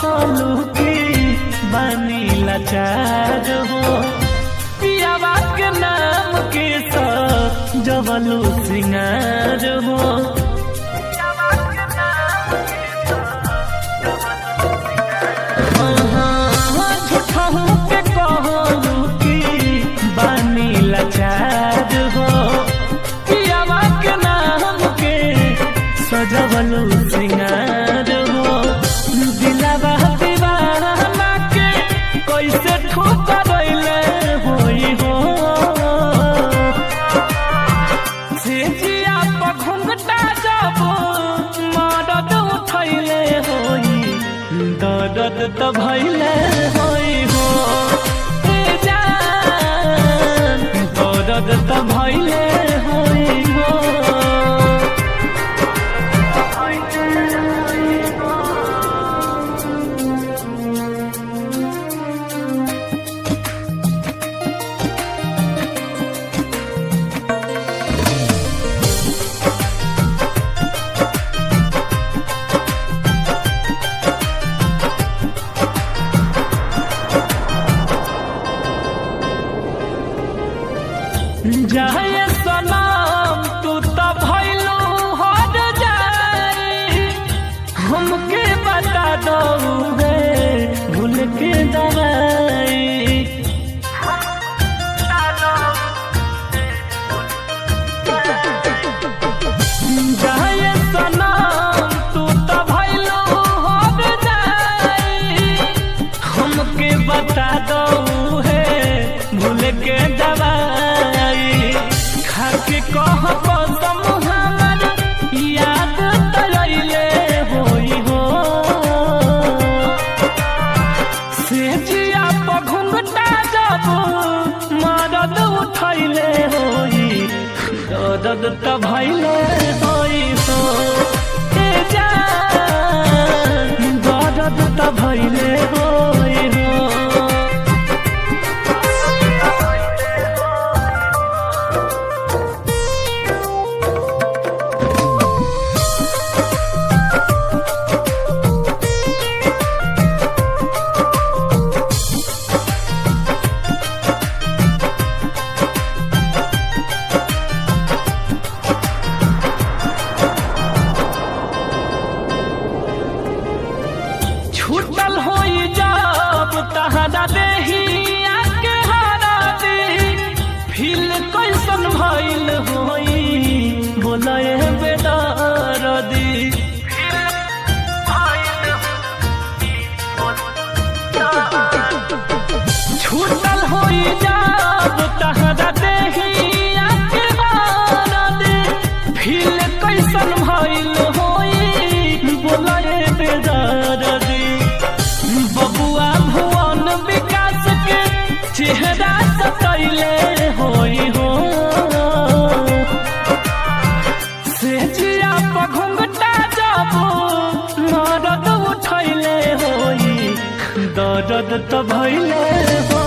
कहलू की बानी लाचार हो, पियावा के नाम के जवलू सिंगार हो। झूठहू के कहलू की बानी लाचार हो, पियावा के नाम के सजवलू सिंगार हो। दिलावा दीवाना के कैसे ठुकरैले होई हो, से जिया पर घुंघटा जब मदद उठैले होई, दर्द त भइले होई हो। ए जान दर्द त भइले होई हो। जाए सलाम तू त भइलू हर जाई, हमके बता दो रे भूल के दवाई। जाए सलाम तू त भइलू हर जाई, हमके बता दो है भूल के दवाई। खाके कह कसम हमर याद तलैले होई हो, से जिया पर घुंघटा जब मदद उठैले होई, दर्द त भइले होई हो। ए जान दर्द त भइले होई हो। छूटल होई जब तहरा देहिया के हरा दी, फील कैसन भइल होई बोलए बेदर्दी। छूटल होई जब तहरा देहिया के हरा दी, फील कैसन भइल होई बोलए बेदर्दी। बबुआ भुवन विकास के चेहरा सतैले होई हो, से जिया पर घुंघटा जब मदद उठैले होई, दर्द त भइले हो।